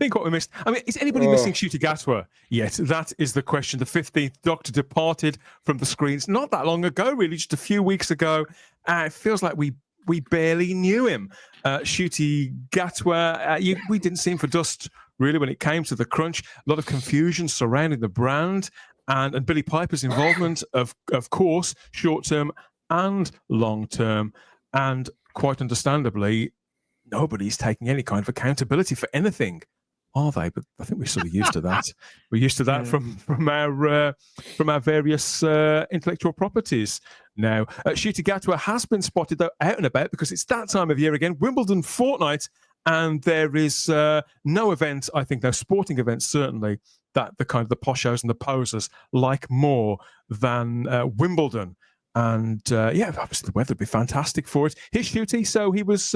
Think what we missed. I mean, is anybody missing Ncuti Gatwa yet? That is the question. The 15th Doctor departed from the screens not that long ago, really, just a few weeks ago. It feels like we barely knew him. Ncuti Gatwa, we didn't see him for dust, really, when it came to the crunch. A lot of confusion surrounding the brand and Billy Piper's involvement, of course, short-term and long-term. And quite understandably, nobody's taking any kind of accountability for anything, are they? But I think we're sort of used to that. We're used to that from our various intellectual properties now. Ncuti Gatwa has been spotted, though, out and about, because it's that time of year again, Wimbledon fortnight, and there is no event, I think, no sporting event, certainly, that the kind of the poshos and the posers like more than Wimbledon. And obviously the weather would be fantastic for it. Here's Ncuti. So he was,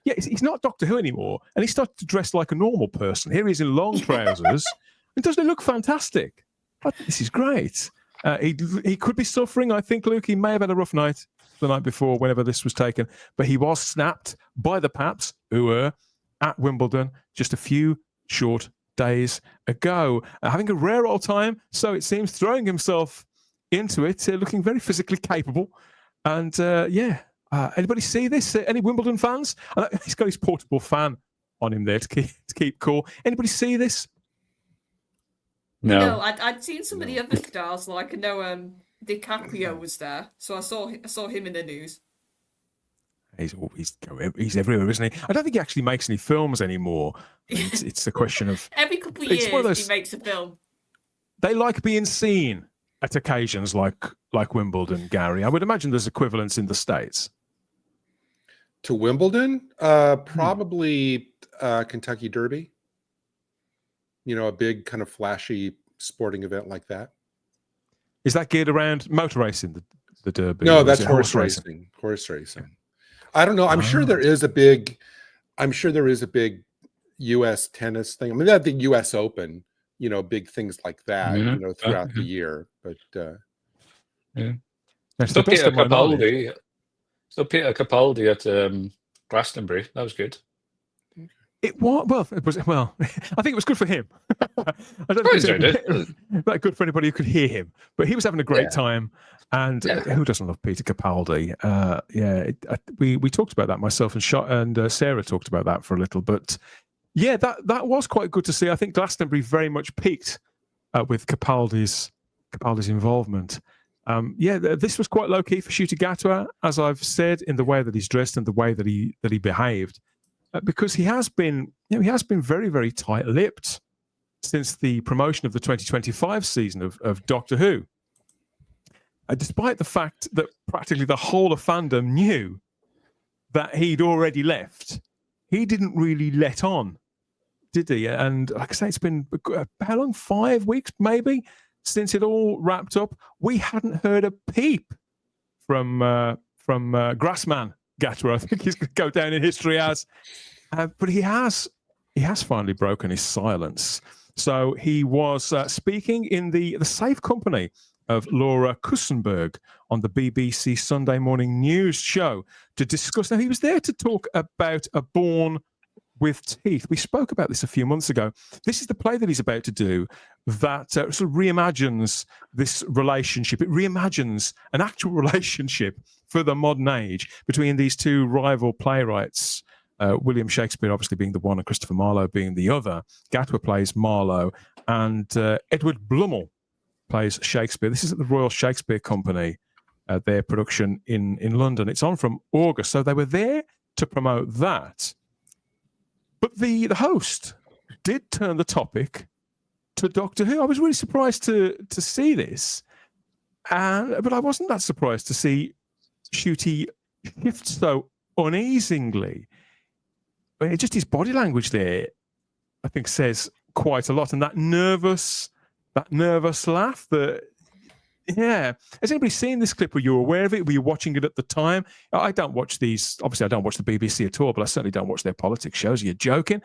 he's not Doctor Who anymore, and he started to dress like a normal person. Here he is in long trousers, and doesn't it look fantastic? I think this is great. He could be suffering. I think, Luke, he may have had a rough night the night before, whenever this was taken, but he was snapped by the Paps, who were at Wimbledon just a few short days ago, having a rare old time. So it seems, throwing himself into it, looking very physically capable. And anybody see this? Any Wimbledon fans? He's got his portable fan on him there to keep cool. Anybody see this? No, I'd seen some of the other stars, like I know DiCaprio was there, so I saw him in the news. He's everywhere, isn't he? I don't think he actually makes any films anymore. It's a question of every couple of years he makes a film. They like being seen at occasions like Wimbledon, Gary. I would imagine there's equivalents in the States. To Wimbledon? Probably Kentucky Derby. A big kind of flashy sporting event like that. Is that geared around motor racing, the Derby? No, that's horse racing. Horse racing. I don't know. I'm sure there is a big U.S. tennis thing. I mean, they have the U.S. Open, big things like that, throughout the year. But So Peter Capaldi at Glastonbury. That was good. It was well. I think it was good for him. I don't think it was that good for anybody who could hear him, but he was having a great time. And who doesn't love Peter Capaldi? We talked about that, myself and Sarah talked about that for a little. But that was quite good to see. I think Glastonbury very much peaked with Capaldi's involvement. This was quite low key for Ncuti Gatwa, as I've said, in the way that he's dressed and the way that he behaved. Because he has been very, very tight-lipped since the promotion of the 2025 season of Doctor Who. Despite the fact that practically the whole of fandom knew that he'd already left, he didn't really let on, did he? And like I say, it's been how long? 5 weeks, maybe, since it all wrapped up. We hadn't heard a peep from Grassman Gatwa. I think he's going to go down in history as, but he has finally broken his silence. So he was speaking in the safe company of Laura Kussenberg on the BBC Sunday Morning News show to discuss. Now, he was there to talk about A Born with Teeth. We spoke about this a few months ago. This is the play that he's about to do that sort of reimagines this relationship. It reimagines an actual relationship for the modern age between these two rival playwrights, William Shakespeare obviously being the one and Christopher Marlowe being the other. Gatwa plays Marlowe, and Edward Blummel plays Shakespeare. This is at the Royal Shakespeare Company, their production in London. It's on from August, so they were there to promote that. But the host did turn the topic to Doctor Who. I was really surprised to see this, but I wasn't that surprised to see Ncuti shift so uneasily. I mean, just his body language there, I think, says quite a lot. And that nervous laugh. Has anybody seen this clip? Were you aware of it? Were you watching it at the time? I don't watch these. Obviously, I don't watch the BBC at all, but I certainly don't watch their politics shows. Are you joking?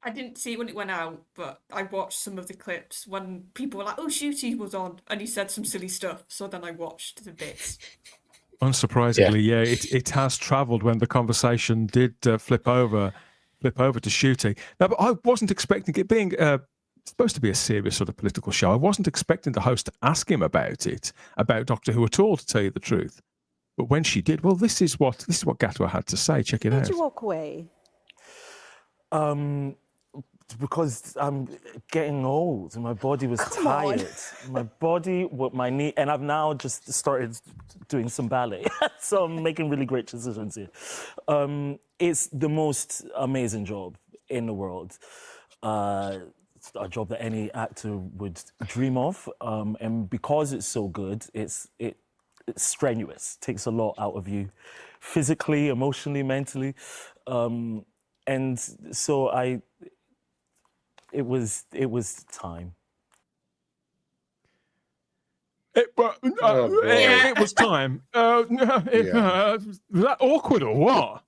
I didn't see it when it went out, but I watched some of the clips when people were like, "Oh, Ncuti was on," and he said some silly stuff. So then I watched the bits. Unsurprisingly, it has travelled when the conversation did flip over flip over to Shooty. Now, but I wasn't expecting it being supposed to be a serious sort of political show. I wasn't expecting the host to ask him about Doctor Who at all, to tell you the truth. But when she did, well, this is what Gatwa had to say. Check it out. Did you walk away? Because I'm getting old and my body was tired. My knee, and I've now just started doing some ballet. So I'm making really great decisions here. It's the most amazing job in the world. It's a job that any actor would dream of. And because it's so good, it's strenuous. It takes a lot out of you, physically, emotionally, mentally. And so it was time. It was time. Was that awkward or what?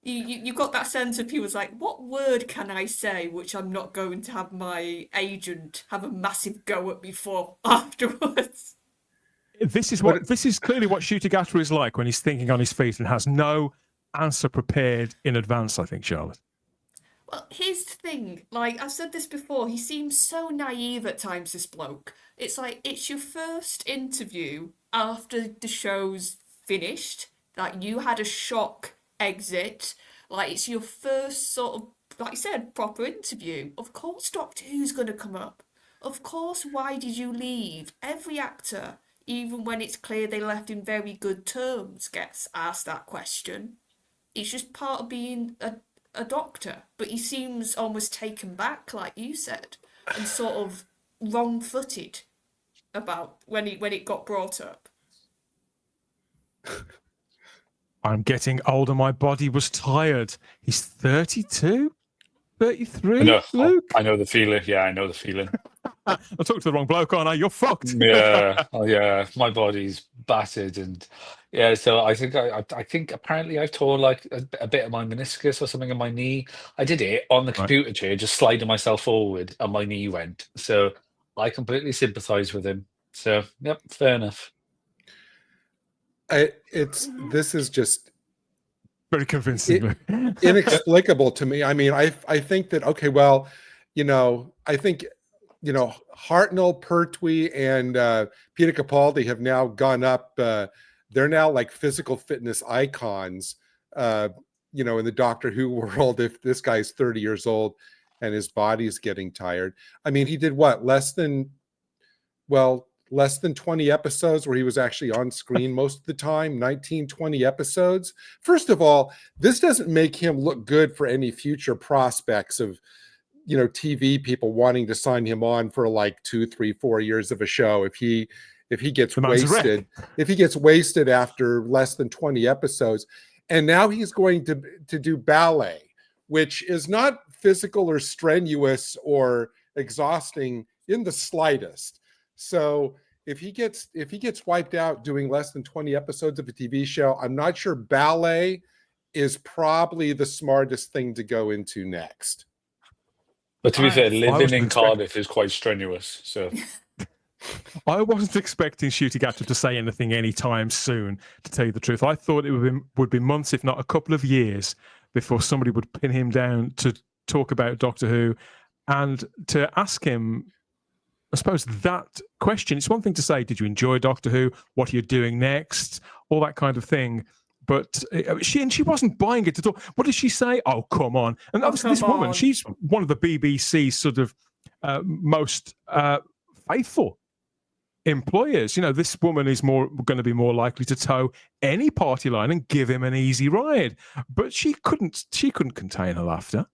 You got that sense of he was like, what word can I say which I'm not going to have my agent have a massive go at me for afterwards? This is clearly what Shooty Gatwa is like when he's thinking on his feet and has no answer prepared in advance, I think, Charlotte. Well, here's the thing. Like, I've said this before, he seems so naive at times, this bloke. It's like, it's your first interview after the show's finished. Like, you had a shock exit. Like, it's your first sort of, like you said, proper interview. Of course Doctor Who's going to come up. Of course, why did you leave? Every actor, even when it's clear they left in very good terms, gets asked that question. It's just part of being a doctor, but he seems almost taken back, like you said, and sort of wrong-footed about when it got brought up. I'm getting older. My body was tired. He's 32, 33. Luke. I know the feeling. Yeah, I know the feeling. I talked to the wrong bloke, aren't I? You're fucked. Yeah, yeah. My body's battered, and yeah. So I think apparently I've torn like a bit of my meniscus or something in my knee. I did it on the computer chair, just sliding myself forward, and my knee went. So I completely sympathise with him. So yep, fair enough. This is just very convincing, inexplicable to me. I mean, I think that well, I think. Hartnell, Pertwee, and Peter Capaldi have now gone up. They're now like physical fitness icons, in the Doctor Who world. If this guy's 30 years old and his body's getting tired. I mean, he did what? Less than 20 episodes where he was actually on screen most of the time, 19, 20 episodes. First of all, this doesn't make him look good for any future prospects of TV people wanting to sign him on for like 2, 3, 4 years of a show. If he gets wasted after less than 20 episodes, and now he's going to do ballet, which is not physical or strenuous or exhausting in the slightest. So if he gets wiped out doing less than 20 episodes of a TV show, I'm not sure ballet is probably the smartest thing to go into next. But to be fair, living in Cardiff is quite strenuous. So I wasn't expecting Shooty Gatwa to say anything anytime soon, to tell you the truth. I thought it would be months, if not a couple of years, before somebody would pin him down to talk about Doctor Who and to ask him, I suppose, that question. It's one thing to say, did you enjoy Doctor Who? What are you doing next? All that kind of thing. But she wasn't buying it at all. What did she say? Oh, come on. And obviously this woman, she's one of the BBC's sort of most faithful employers. This woman is going to be more likely to toe any party line and give him an easy ride. But she couldn't contain her laughter.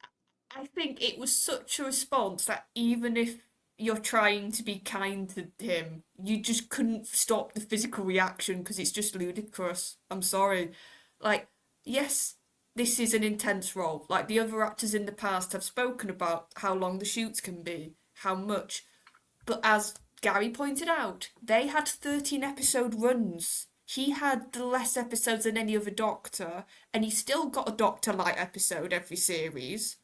I think it was such a response that even if you're trying to be kind to him, you just couldn't stop the physical reaction because it's just ludicrous. I'm sorry. Like, yes, this is an intense role. Like, the other actors in the past have spoken about how long the shoots can be, how much. But as Gary pointed out, they had 13 episode runs. He had less episodes than any other Doctor, and he still got a Doctor-like episode every series.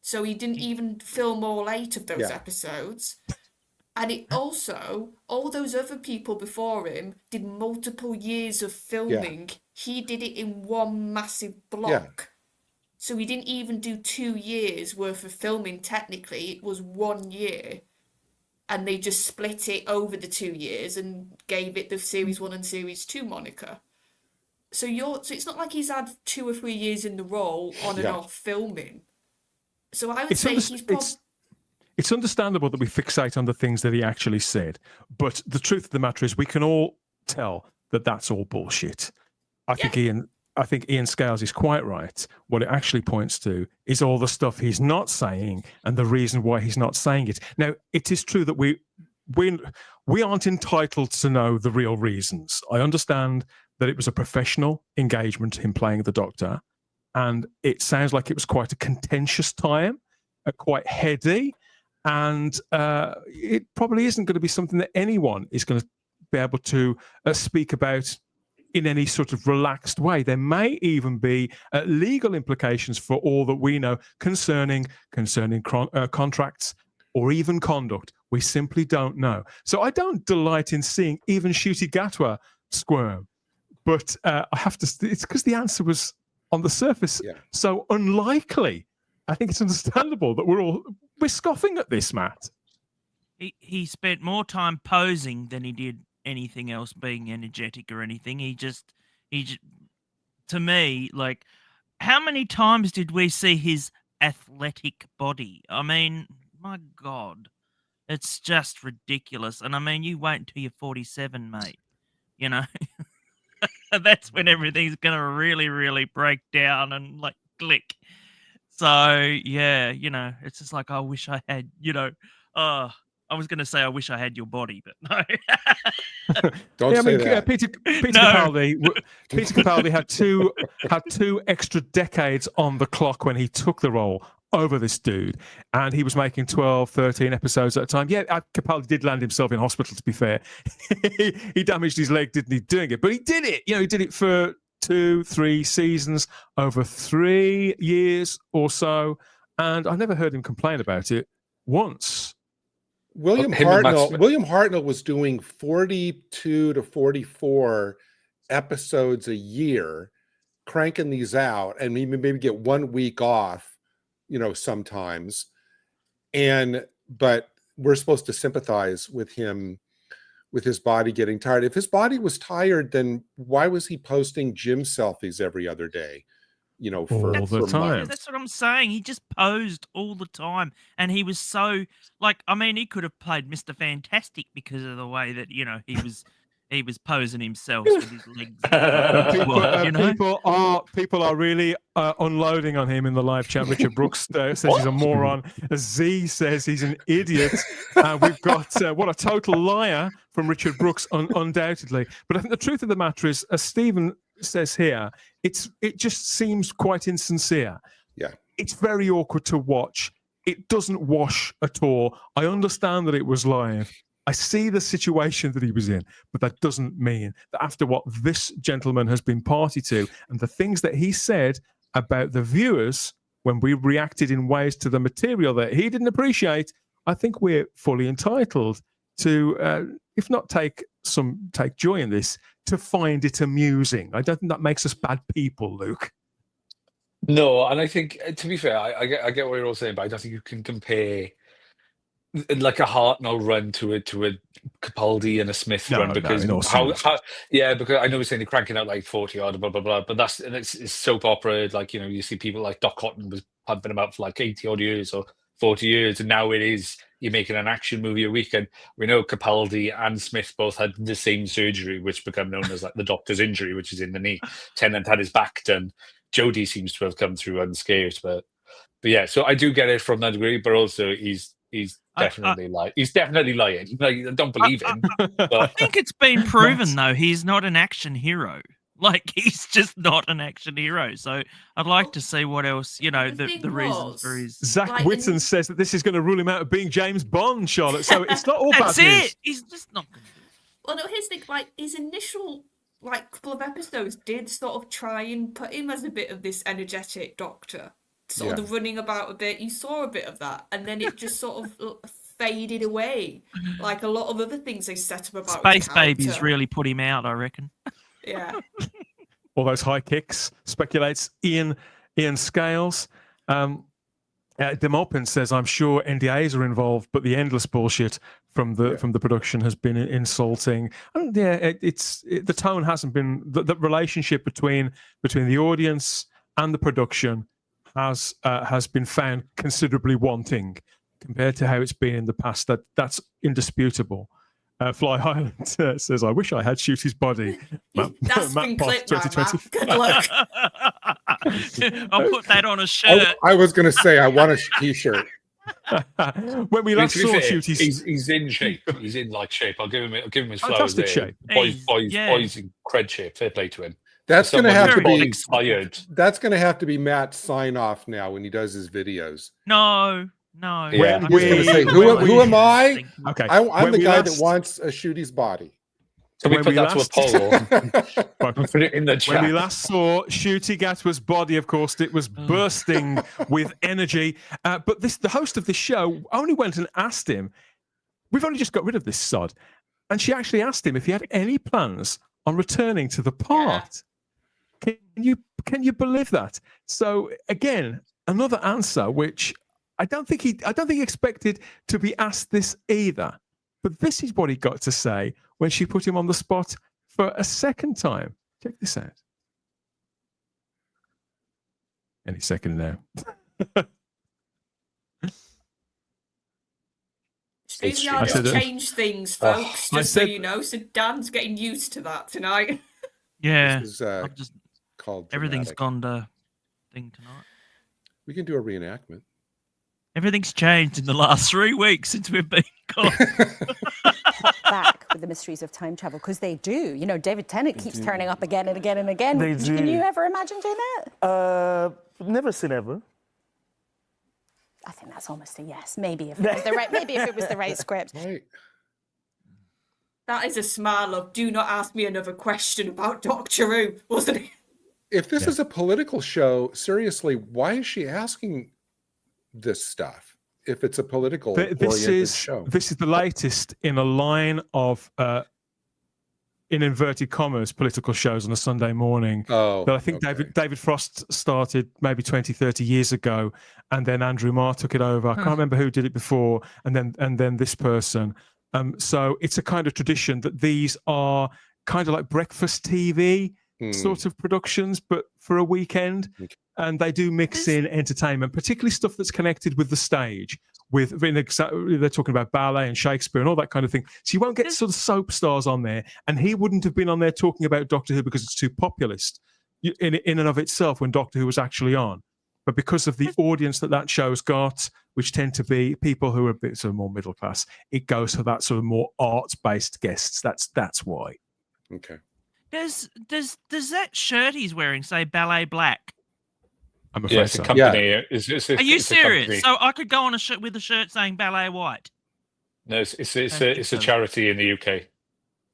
So he didn't even film all 8 of those episodes. And it also, all those other people before him did multiple years of filming. He did it in one massive block. So he didn't even do 2 years worth of filming. Technically, it was 1 year, and they just split it over the 2 years and gave it the Series 1 and Series 2 moniker. So it's not like he's had 2 or 3 years in the role on and off filming. So I would say he's probably... It's understandable that we fixate on the things that he actually said, but the truth of the matter is we can all tell that that's all bullshit. I think Ian Scales is quite right. What it actually points to is all the stuff he's not saying and the reason why he's not saying it. Now, it is true that we aren't entitled to know the real reasons. I understand that it was a professional engagement, him playing the Doctor, and it sounds like it was quite a contentious time, quite heady, and it probably isn't going to be something that anyone is going to be able to speak about in any sort of relaxed way. There may even be legal implications for all that we know concerning contracts or even conduct. We simply don't know. So I don't delight in seeing even Ncuti Gatwa squirm. But I have to. It's because the answer was on the surface so unlikely. I think it's understandable that we're scoffing at this, Matt. He spent more time posing than he did anything else, being energetic or anything. He just to me, like, how many times did we see his athletic body? I mean, my God, it's just ridiculous. And I mean, you wait until you're 47, mate. You know, that's when everything's gonna really, really break down and like click. So yeah, you know, it's just like I wish I had, you know, I was going to say I wish I had your body, but no. Don't say that. Peter Capaldi had two extra decades on the clock when he took the role over this dude, and he was making 12, 13 episodes at a time. Yeah, Capaldi did land himself in hospital, to be fair. He damaged his leg, didn't he, doing it? But he did it. You know, he did it for 2-3 seasons over 3 years or so, and I never heard him complain about it once. William Hartnell was doing 42 to 44 episodes a year, cranking these out, and maybe get 1 week off, you know, sometimes. But we're supposed to sympathize with him, with his body getting tired. If his body was tired, then why was he posting gym selfies every other day? You know, for the time. That's what I'm saying. He just posed all the time, and he was so like. I mean, he could have played Mr. Fantastic because of the way that, you know, he was posing himself with his legs. People are really unloading on him in the live chat. Richard Brooks says he's a moron. Z says he's an idiot. We've got what a total liar from Richard Brooks, undoubtedly. But I think the truth of the matter is, as Stephen says here, it just seems quite insincere. Yeah, it's very awkward to watch. It doesn't wash at all. I understand that it was live. I see the situation that he was in, but that doesn't mean that after what this gentleman has been party to and the things that he said about the viewers when we reacted in ways to the material that he didn't appreciate, I think we're fully entitled to, if not take joy in this, to find it amusing. I don't think that makes us bad people, Luke. No, and I think, to be fair, I get what you're all saying, but I don't think you can compare like a Hartnell run to a Capaldi and a Smith run, because because I know we're saying they're cranking out like 40 odd, blah blah blah, but it's soap opera. Like, you know, you see people like Doc Cotton was pumping them out for like 80 odd years or 40 years, and now you're making an action movie a week. And we know Capaldi and Smith both had the same surgery, which became known as like the Doctor's injury, which is in the knee. Tennant had his back done. Jodie seems to have come through unscathed, but yeah. So I do get it from that degree, but also he's definitely lying. He's definitely lying. Like, I don't believe him. But I think it's been proven though he's not an action hero. Like, he's just not an action hero. So I'd like to see what else, you know, the reasons for his... Zach Whitten says that this is going to rule him out of being James Bond, Charlotte. So it's not all That's bad it. news. He's just not going to do it. Well, no, here's the thing, like, his initial, like, couple of episodes did sort of try and put him as a bit of this energetic Doctor. Sort of the running about a bit. You saw a bit of that. And then it just sort of faded away. Like a lot of other things they set up about Space Babies really put him out, I reckon. Yeah. All those high kicks, speculates Ian Ian Scales. Demolpin says, I'm sure NDAs are involved, but the endless bullshit from the production has been insulting. And the tone hasn't been, the relationship between the audience and the production has been found considerably wanting compared to how it's been in the past. That's indisputible. Fly Highland says, I wish I had Shooty's body. That's been clipped now, Matt. Good luck. I'll put that on a shirt. I was going to say, I want a t-shirt. When we last saw Shooty's... He's in shape. He's in shape. I'll give him his flowers there. Shape. Boys in cred shape. Fair play to him. That's going to have to be expired. That's going to have to be Matt's sign off now when he does his videos. No. Yeah. He's going to say, who am I? Okay. I'm the guy that wants a Shooty's body. So we put that to a poll. Put it in the chat. When we last saw Shooty Gatwa's body, of course, it was bursting with energy. But the host of this show only went and asked him, we've only just got rid of this sod. And she actually asked him if he had any plans on returning to the part. Yeah. Can you believe that? So again, another answer which I don't think he expected to be asked this either. But this is what he got to say when she put him on the spot for a second time. Check this out. Any second now. Maybe I'll just change things, folks, so you know. So Dan's getting used to that tonight. Yeah. This is called everything's gone to thing tonight. We can do a reenactment. Everything's changed in the last 3 weeks since we've been gone. Back with the mysteries of time travel, because they do. You know, David Tennant keeps turning up again and again and again. They do. Can you ever imagine doing that? Never say never. I think that's almost a yes. Maybe if it was the right. Maybe if it was the right script. Right. That is a smile of "Do not ask me another question about Doctor Who," wasn't it? If this is a political show, seriously, why is she asking this stuff? If it's a political oriented show, this is the latest in a line of in inverted commas political shows on a Sunday morning that I think David Frost started maybe 20, 30 years ago, and then Andrew Marr took it over. I can't remember who did it before, and then this person. So it's a kind of tradition that these are kind of like breakfast TV sort of productions, but for a weekend. Okay. And they do mix in entertainment, particularly stuff that's connected with the stage. They're talking about ballet and Shakespeare and all that kind of thing. So you won't get sort of soap stars on there. And he wouldn't have been on there talking about Doctor Who because it's too populist in and of itself when Doctor Who was actually on. But because of the audience that show's got, which tend to be people who are a bit sort of more middle class, it goes for that sort of more arts-based guests. That's why. Okay. Does that shirt he's wearing say Ballet Black? I'm afraid it's a company. Yeah. Are you serious? So I could go on a shirt with a shirt saying Ballet White? No, it's a charity in the UK.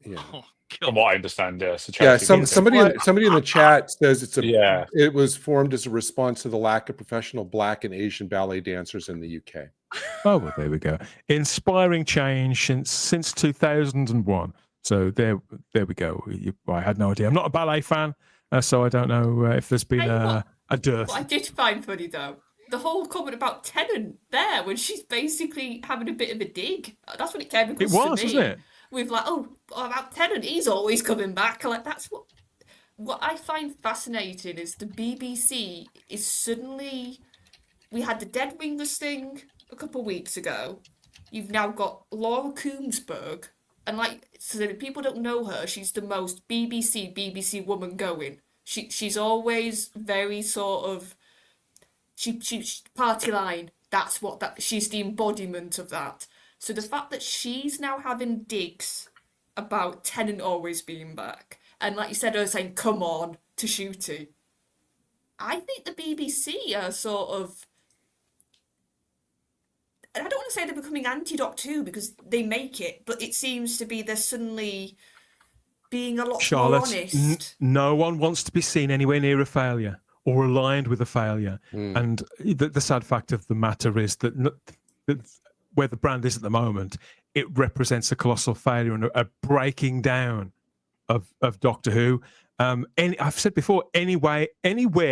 Yeah. Oh, from what I understand, it's a charity. Yeah, somebody in the chat says it was formed as a response to the lack of professional Black and Asian ballet dancers in the UK. Oh, well, there we go. Inspiring change since 2001. So there we go. I had no idea. I'm not a ballet fan, so I don't know if there's been a dearth. What I did find funny though, the whole comment about Tennant there, when she's basically having a bit of a dig. That's what it came across to me. Wasn't it? With about Tennant, he's always coming back. Like that's what I find fascinating is the BBC is suddenly. We had the Dead Ringers thing a couple of weeks ago. You've now got Laura Koomsberg, and so that people don't know her, she's the most BBC woman going. She's always very sort of she party line. She's the embodiment of that. So the fact that she's now having digs about Tennant always being back, and like you said, her saying "come on" to Shooty, I think the BBC are sort of. I don't want to say they're becoming anti-Doctor Who because they make it, but it seems to be they're suddenly being a lot more honest. No one wants to be seen anywhere near a failure or aligned with a failure. And the sad fact of the matter is that where the brand is at the moment, it represents a colossal failure and a breaking down of Doctor Who. I've said before, anywhere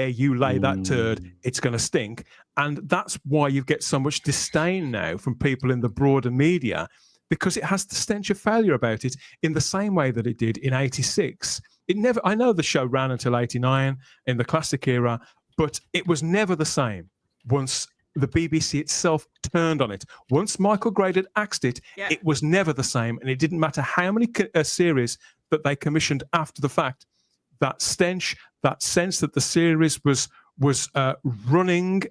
you lay that turd, it's going to stink. And that's why you get so much disdain now from people in the broader media, because it has the stench of failure about it in the same way that it did in 86. I know the show ran until 89 in the classic era, but it was never the same once the BBC itself turned on it. Once Michael Grade had axed it, it was never the same. And it didn't matter how many series that they commissioned after the fact. That stench, that sense that the series was running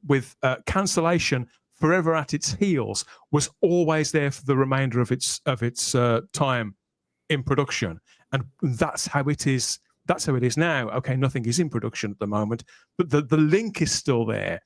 with cancellation forever at its heels, was always there for the remainder of its time in production. And that's how it is. That's how it is now. Okay, nothing is in production at the moment, but the link is still there.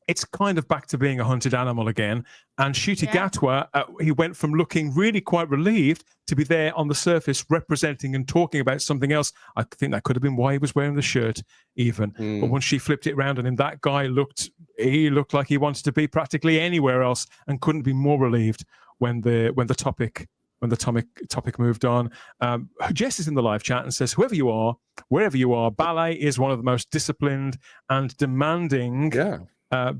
It's kind of back to being a hunted animal again. And Ncuti Gatwa, he went from looking really quite relieved to be there on the surface representing and talking about something else. I think that could have been why he was wearing the shirt even. But once she flipped it around on him, that guy looked like he wanted to be practically anywhere else and couldn't be more relieved when the topic moved on. Jess is in the live chat and says, whoever you are, wherever you are, ballet is one of the most disciplined and demanding,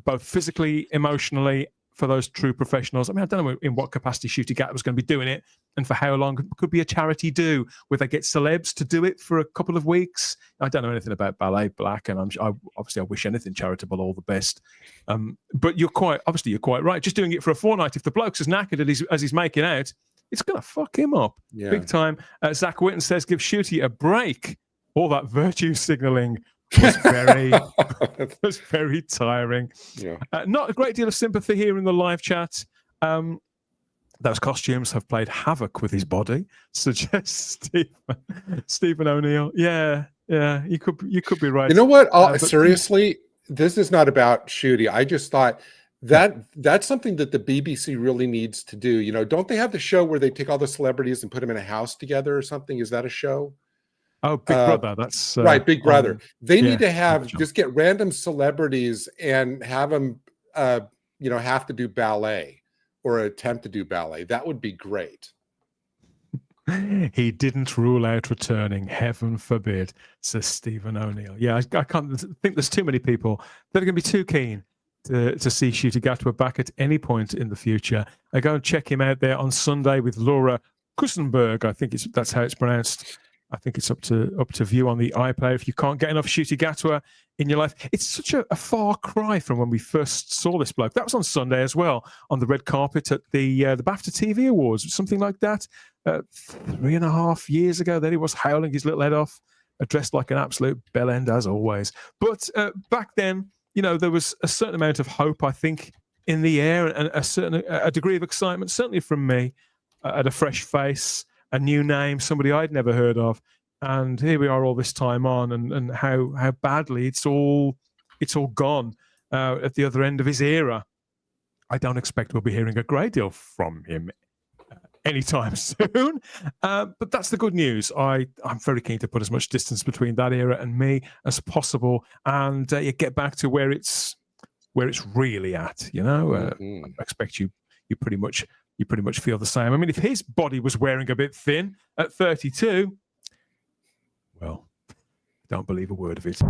both physically, emotionally, for those true professionals. I mean, I don't know in what capacity Ncuti Gatwa was going to be doing it and for how long. It could be a charity do where they get celebs to do it for a couple of weeks. I don't know anything about Ballet Black, and obviously I wish anything charitable all the best. But you're quite right. Just doing it for a fortnight, if the bloke's as knackered as he's making out, it's going to fuck him up big time. Zach Witten says, give Ncuti a break. All that virtue signalling was very tiring. Not a great deal of sympathy here in the live chat. Those costumes have played havoc with his body, suggests Stephen O'Neill. Yeah, you could be right. You know what? Seriously, this is not about Ncuti. I just thought that's something that the BBC really needs to do. You know, don't they have the show where they take all the celebrities and put them in a house together or something? Is that a show? Oh, Big Brother. That's right, Big Brother. They need to just get random celebrities and have them, have to do ballet or attempt to do ballet. That would be great. He didn't rule out returning. Heaven forbid, says Stephen O'Neill. Yeah, I can't think there's too many people that are going to be too keen to see Ncuti Gatwa back at any point in the future. I go and check him out there on Sunday with Laura Kusenberg. I think that's how it's pronounced. I think it's up to view on the iPlayer if you can't get enough Ncuti Gatwa in your life. It's such a far cry from when we first saw this bloke. That was on Sunday as well, on the red carpet at the BAFTA TV Awards, something like that. 3.5 years ago, then he was howling his little head off, dressed like an absolute bellend as always. But back then, there was a certain amount of hope, I think, in the air, and a degree of excitement, certainly from me, at a fresh face, a new name, somebody I'd never heard of, and here we are all this time on, and how badly it's all gone at the other end of his era. I don't expect we'll be hearing a great deal from him anytime soon, but that's the good news. I'm very keen to put as much distance between that era and me as possible, and get back to where it's really at. I expect you pretty much feel the same. I mean, if his body was wearing a bit thin at 32, well, don't believe a word of it.